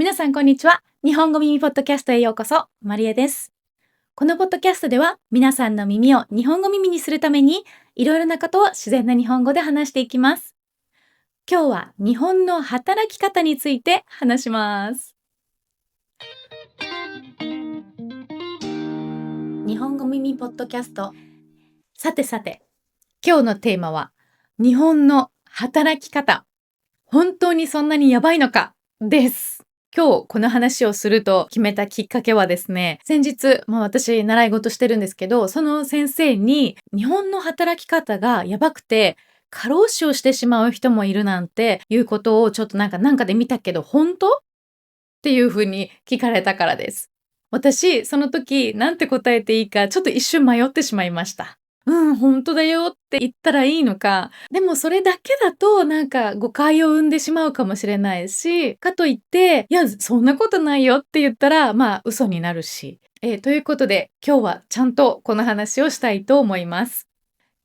皆さんこんにちは。日本語耳ポッドキャストへようこそ。マリエです。このポッドキャストでは皆さんの耳を日本語耳にするためにいろいろなことを自然な日本語で話していきます。今日は日本の働き方について話します。日本語耳ポッドキャスト。さて、今日のテーマは日本の働き方。本当にそんなにやばいのかです。今日この話をすると決めたきっかけはですね、先日、私習い事してるんですけど、その先生に日本の働き方がやばくて過労死をしてしまう人もいるなんていうことをちょっとなんかで見たけど本当っていうふうに聞かれたからです。私その時なんて答えていいかちょっと一瞬迷ってしまいました。本当だよって言ったらいいのか、でもそれだけだとなんか誤解を生んでしまうかもしれないし、かといって、いや、そんなことないよって言ったら、嘘になるし。ということで、今日はちゃんとこの話をしたいと思います。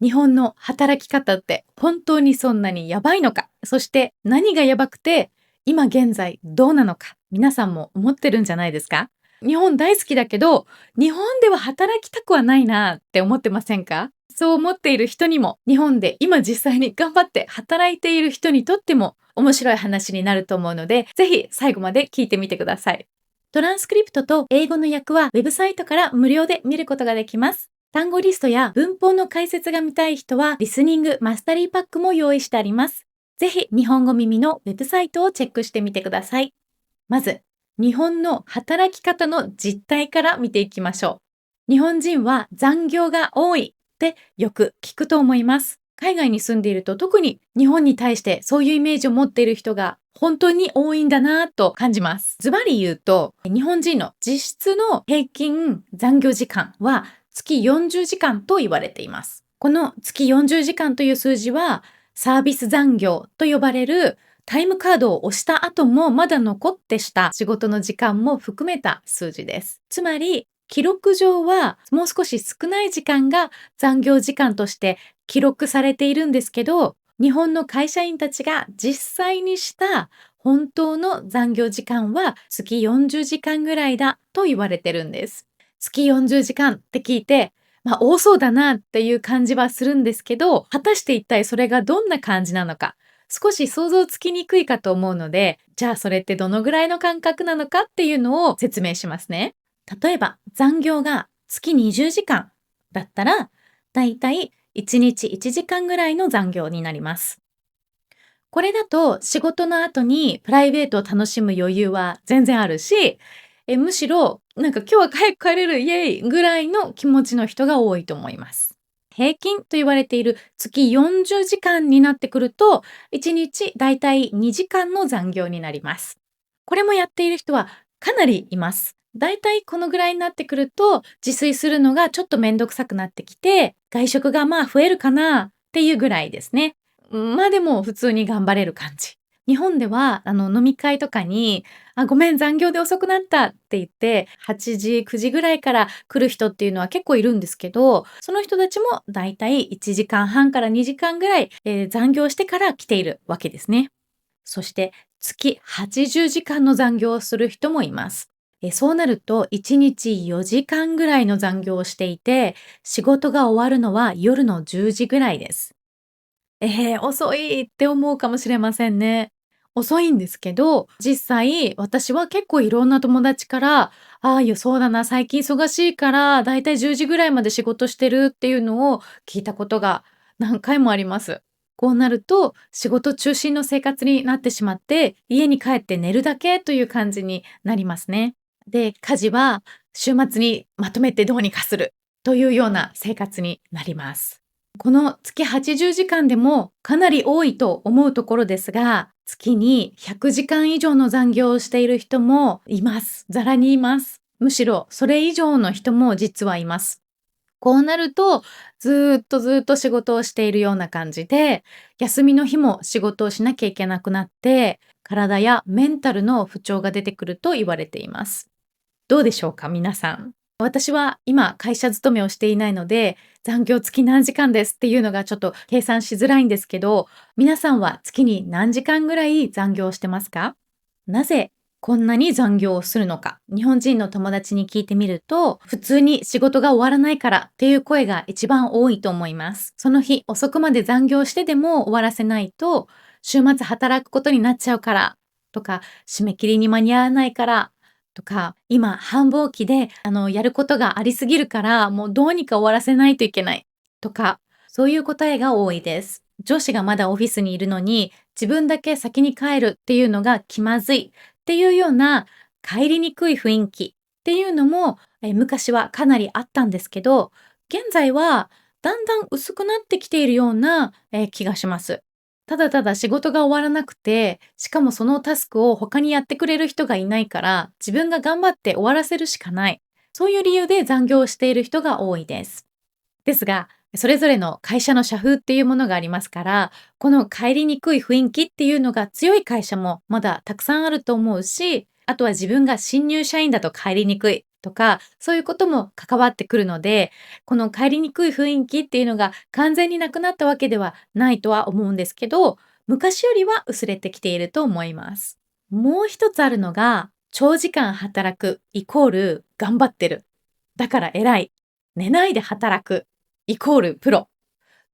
日本の働き方って本当にそんなにやばいのか、そして何がやばくて、今現在どうなのか、皆さんも思ってるんじゃないですか？日本大好きだけど、日本では働きたくはないなって思ってませんか？そう思っている人にも、日本で今実際に頑張って働いている人にとっても面白い話になると思うので、ぜひ最後まで聞いてみてください。トランスクリプトと英語の訳はウェブサイトから無料で見ることができます。単語リストや文法の解説が見たい人はリスニングマスタリーパックも用意してあります。ぜひ日本語耳のウェブサイトをチェックしてみてください。まず、日本の働き方の実態から見ていきましょう。日本人は残業が多いってよく聞くと思います。海外に住んでいると特に日本に対してそういうイメージを持っている人が本当に多いんだなと感じます。ズバリ言うと、日本人の実質の平均残業時間は月40時間と言われています。この月40時間という数字はサービス残業と呼ばれるタイムカードを押した後もまだ残ってした仕事の時間も含めた数字です。つまり記録上はもう少し少ない時間が残業時間として記録されているんですけど、日本の会社員たちが実際にした本当の残業時間は月40時間ぐらいだと言われてるんです。月40時間って聞いて、多そうだなっていう感じはするんですけど、果たして一体それがどんな感じなのか、少し想像つきにくいかと思うので、じゃあそれってどのぐらいの感覚なのかっていうのを説明しますね。例えば残業が月20時間だったら、だいたい1日1時間ぐらいの残業になります。これだと仕事の後にプライベートを楽しむ余裕は全然あるし、むしろなんか今日は早く帰れるイエーイぐらいの気持ちの人が多いと思います。平均と言われている月40時間になってくると、1日だいたい2時間の残業になります。これもやっている人はかなりいます。だいたいこのぐらいになってくると、自炊するのがちょっとめんどくさくなってきて、外食が増えるかなっていうぐらいですね。でも普通に頑張れる感じ。日本では飲み会とかにごめん残業で遅くなったって言って8時9時ぐらいから来る人っていうのは結構いるんですけど、その人たちもだいたい1時間半から2時間ぐらい、残業してから来ているわけですね。そして月80時間の残業をする人もいます。そうなると1日4時間ぐらいの残業をしていて、仕事が終わるのは夜の10時ぐらいです。遅いって思うかもしれませんね。遅いんですけど、実際私は結構いろんな友達から、いや、そうだな、最近忙しいからだいたい10時ぐらいまで仕事してるっていうのを聞いたことが何回もあります。こうなると仕事中心の生活になってしまって、家に帰って寝るだけという感じになりますね。で、家事は週末にまとめてどうにかするというような生活になります。この月80時間でもかなり多いと思うところですが、月に100時間以上の残業をしている人もいます。ざらにいます。むしろそれ以上の人も実はいます。こうなると、ずっと仕事をしているような感じで、休みの日も仕事をしなきゃいけなくなって、体やメンタルの不調が出てくると言われています。どうでしょうか、皆さん。私は今会社勤めをしていないので、残業月何時間ですっていうのがちょっと計算しづらいんですけど、皆さんは月に何時間ぐらい残業してますか？なぜこんなに残業をするのか。日本人の友達に聞いてみると、普通に仕事が終わらないからっていう声が一番多いと思います。その日遅くまで残業してでも終わらせないと、週末働くことになっちゃうからとか、締め切りに間に合わないからとか、今繁忙期でやることがありすぎるから、もうどうにか終わらせないといけないとか、そういう答えが多いです。上司がまだオフィスにいるのに、自分だけ先に帰るっていうのが気まずいっていうような帰りにくい雰囲気っていうのも、昔はかなりあったんですけど、現在はだんだん薄くなってきているような、気がします。ただただ仕事が終わらなくて、しかもそのタスクを他にやってくれる人がいないから、自分が頑張って終わらせるしかない。そういう理由で残業をしている人が多いです。ですが、それぞれの会社の社風っていうものがありますから、この帰りにくい雰囲気っていうのが強い会社もまだたくさんあると思うし、あとは自分が新入社員だと帰りにくいとか、そういうことも関わってくるので、この帰りにくい雰囲気っていうのが完全になくなったわけではないとは思うんですけど、昔よりは薄れてきていると思います。もう一つあるのが、長時間働くイコール頑張ってる。だから偉い。寝ないで働くイコールプロ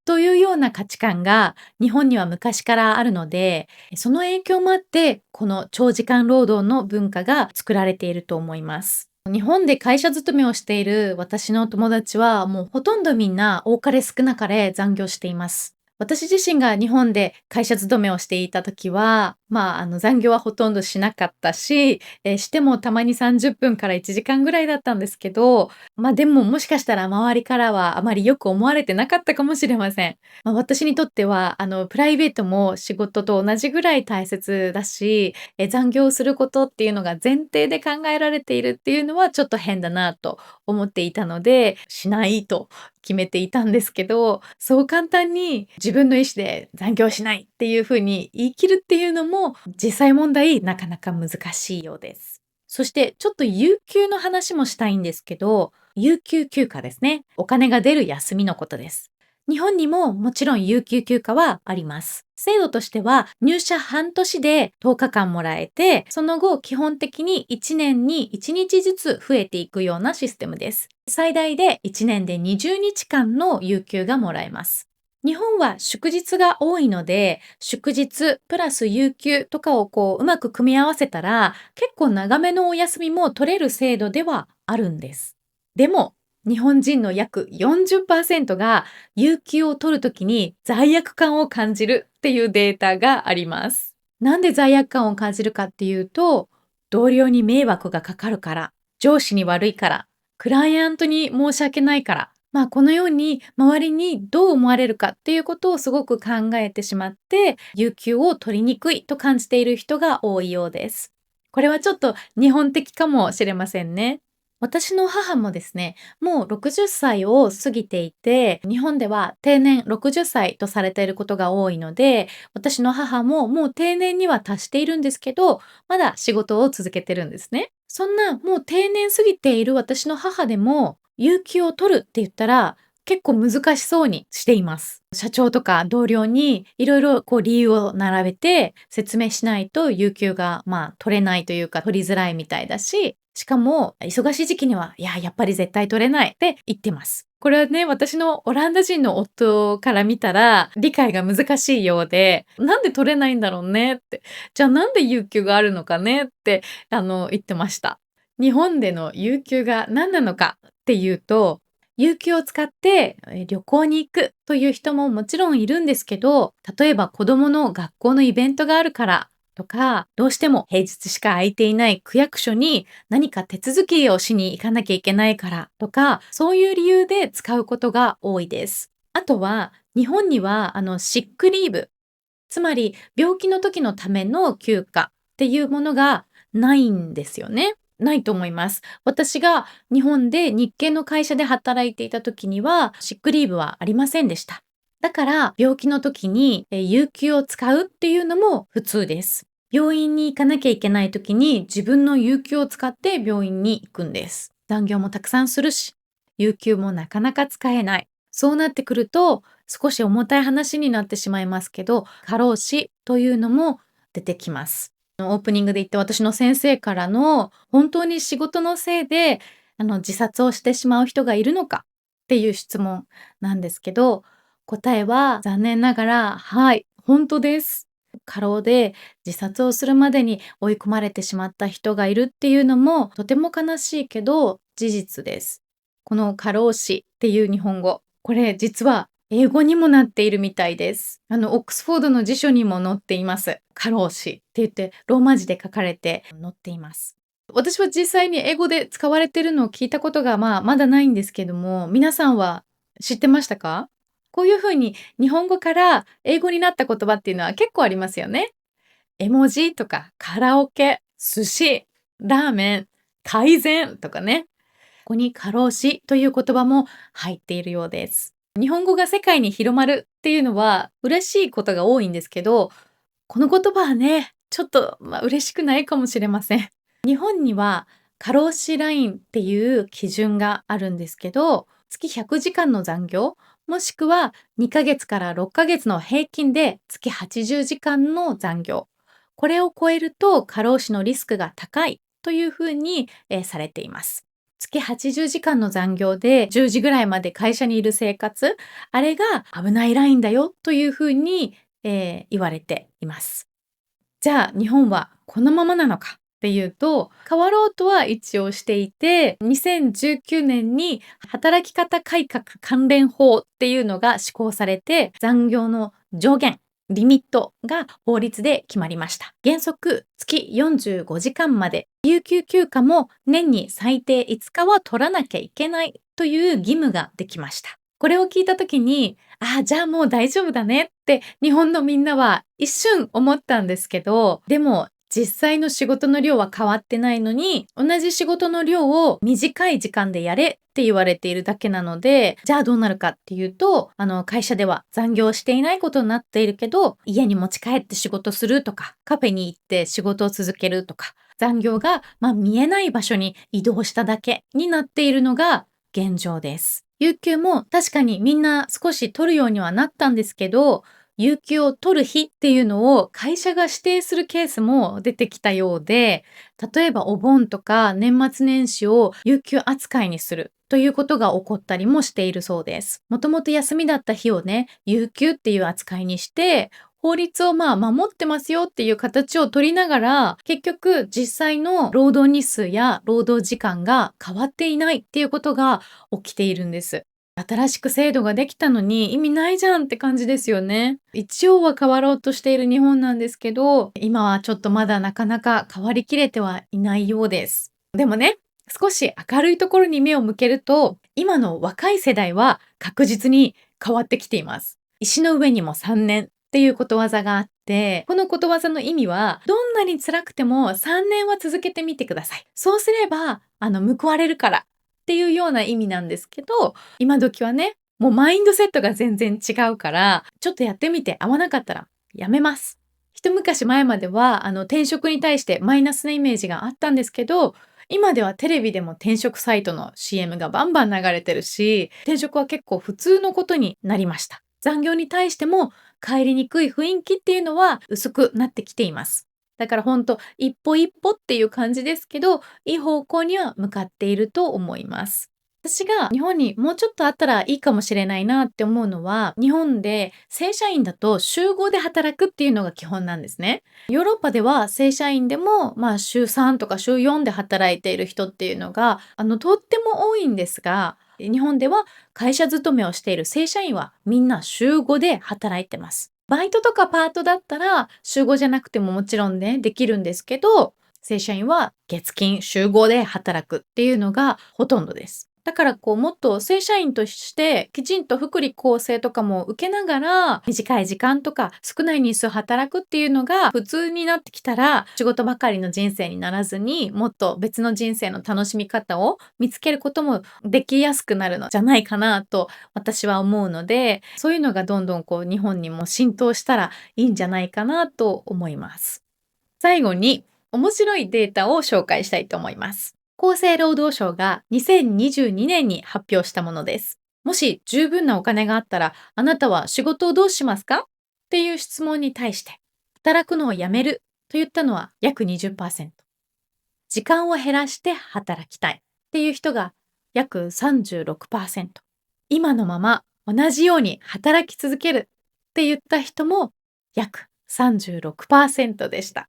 というような価値観が日本には昔からあるので、その影響もあってこの長時間労働の文化が作られていると思います。日本で会社勤めをしている私の友達はもうほとんどみんな多かれ少なかれ残業しています。私自身が日本で会社勤めをしていた時は、残業はほとんどしなかったし、してもたまに30分から1時間ぐらいだったんですけど、でももしかしたら周りからはあまりよく思われてなかったかもしれません。私にとってはプライベートも仕事と同じぐらい大切だし、残業することっていうのが前提で考えられているっていうのはちょっと変だなと思っていたので、しないと決めていたんですけど、そう簡単に自分の意思で残業しないっていうふうに言い切るっていうのも実際問題なかなか難しいようです。そしてちょっと有給の話もしたいんですけど、有給休暇ですね。お金が出る休みのことです。日本にももちろん有給休暇はあります。制度としては入社半年で10日間もらえて、その後基本的に1年に1日ずつ増えていくようなシステムです。最大で1年で20日間の有給がもらえます。日本は祝日が多いので、祝日プラス有給とかをうまく組み合わせたら、結構長めのお休みも取れる制度ではあるんです。でも、日本人の約40%が有給を取るときに罪悪感を感じるっていうデータがあります。なんで罪悪感を感じるかっていうと、同僚に迷惑がかかるから、上司に悪いから、クライアントに申し訳ないから、このように周りにどう思われるかっていうことをすごく考えてしまって、有給を取りにくいと感じている人が多いようです。これはちょっと日本的かもしれませんね。私の母もですね、もう60歳を過ぎていて、日本では定年60歳とされていることが多いので、私の母ももう定年には達しているんですけど、まだ仕事を続けてるんですね。そんなもう定年過ぎている私の母でも、有給を取るって言ったら、結構難しそうにしています。社長とか同僚にいろいろ理由を並べて説明しないと有給が取れないというか取りづらいみたいだし、しかも忙しい時期には、いや、やっぱり絶対取れないって言ってます。これはね、私のオランダ人の夫から見たら理解が難しいようで、なんで取れないんだろうねって、じゃあなんで有給があるのかねって言ってました。日本での有給が何なのかっていうと、有給を使って旅行に行くという人ももちろんいるんですけど、例えば子供の学校のイベントがあるからとか、どうしても平日しか空いていない区役所に何か手続きをしに行かなきゃいけないからとか、そういう理由で使うことが多いです。あとは、日本にはシックリーブ、つまり病気の時のための休暇っていうものがないんですよね。ないと思います。私が日本で日系の会社で働いていた時には、シックリーブはありませんでした。だから病気の時に有給を使うっていうのも普通です。病院に行かなきゃいけない時に自分の有給を使って病院に行くんです。残業もたくさんするし、有給もなかなか使えない。そうなってくると少し重たい話になってしまいますけど、過労死というのも出てきます。オープニングで言った私の先生からの本当に仕事のせいで自殺をしてしまう人がいるのかっていう質問なんですけど、答えは残念ながらはい、本当です。過労で自殺をするまでに追い込まれてしまった人がいるっていうのもとても悲しいけど事実です。この過労死っていう日本語、これ実は英語にもなっているみたいです。オックスフォードの辞書にも載っています。過労死って言ってローマ字で書かれて載っています。私は実際に英語で使われているのを聞いたことがまだないんですけども、皆さんは知ってましたか？こういうふうに日本語から英語になった言葉っていうのは結構ありますよね。絵文字とかカラオケ、寿司、ラーメン、改善とかね。ここに過労死という言葉も入っているようです。日本語が世界に広まるっていうのは嬉しいことが多いんですけど、この言葉はね、ちょっと嬉しくないかもしれません。日本には過労死ラインっていう基準があるんですけど、月100時間の残業、もしくは2ヶ月から6ヶ月の平均で月80時間の残業。これを超えると過労死のリスクが高いというふうに、されています。月80時間の残業で10時ぐらいまで会社にいる生活、あれが危ないラインだよというふうに、言われています。じゃあ日本はこのままなのかっていうと、変わろうとは一応していて、2019年に働き方改革関連法っていうのが施行されて、残業の上限、リミットが法律で決まりました。原則月45時間まで、有給休暇も年に最低5日は取らなきゃいけないという義務ができました。これを聞いた時に、じゃあもう大丈夫だねって日本のみんなは一瞬思ったんですけど、でも実際の仕事の量は変わってないのに、同じ仕事の量を短い時間でやれって言われているだけなので、じゃあどうなるかっていうと、会社では残業していないことになっているけど、家に持ち帰って仕事するとか、カフェに行って仕事を続けるとか、残業が見えない場所に移動しただけになっているのが現状です。有給も確かにみんな少し取るようにはなったんですけど、有給を取る日っていうのを会社が指定するケースも出てきたようで、例えばお盆とか年末年始を有給扱いにするということが起こったりもしているそうです。もともと休みだった日をね、有給っていう扱いにして、法律を守ってますよっていう形を取りながら、結局実際の労働日数や労働時間が変わっていないっていうことが起きているんです。新しく制度ができたのに意味ないじゃんって感じですよね。一応は変わろうとしている日本なんですけど、今はちょっとまだなかなか変わりきれてはいないようです。でもね、少し明るいところに目を向けると、今の若い世代は確実に変わってきています。石の上にも3年っていうことわざがあって、このことわざの意味は、どんなに辛くても3年は続けてみてください。そうすれば、報われるからっていうような意味なんですけど、今時はね、もうマインドセットが全然違うから、ちょっとやってみて合わなかったらやめます。一昔前までは、転職に対してマイナスなイメージがあったんですけど、今ではテレビでも転職サイトの CM がバンバン流れてるし、転職は結構普通のことになりました。残業に対しても帰りにくい雰囲気っていうのは薄くなってきています。だからほんと一歩一歩っていう感じですけど、いい方向には向かっていると思います。私が日本にもうちょっとあったらいいかもしれないなって思うのは、日本で正社員だと週5で働くっていうのが基本なんですね。ヨーロッパでは正社員でも週3とか週4で働いている人っていうのがとっても多いんですが、日本では会社勤めをしている正社員はみんな週5で働いてます。バイトとかパートだったら週5じゃなくてももちろんねできるんですけど、正社員は月金週5で働くっていうのがほとんどです。だからもっと正社員としてきちんと福利厚生とかも受けながら短い時間とか少ない日数働くっていうのが普通になってきたら、仕事ばかりの人生にならずにもっと別の人生の楽しみ方を見つけることもできやすくなるのじゃないかなと私は思うので、そういうのがどんどん日本にも浸透したらいいんじゃないかなと思います。最後に面白いデータを紹介したいと思います。厚生労働省が2022年に発表したものです。もし十分なお金があったら、あなたは仕事をどうしますかっていう質問に対して、働くのをやめると言ったのは約 20%。時間を減らして働きたいっていう人が約 36%。今のまま同じように働き続けるって言った人も約 36% でした。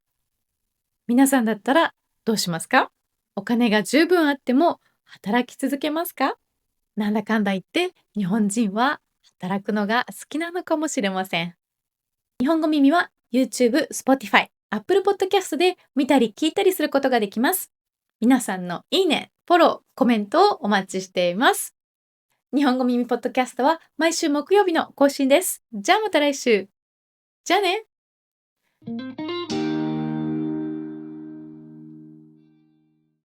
皆さんだったらどうしますか？お金が十分あっても働き続けますか？なんだかんだ言って日本人は働くのが好きなのかもしれません。日本語耳は YouTube、Spotify、Apple Podcast で見たり聞いたりすることができます。皆さんのいいね、フォロー、コメントをお待ちしています。日本語耳ポッドキャストは毎週木曜日の更新です。じゃあまた来週。じゃあね。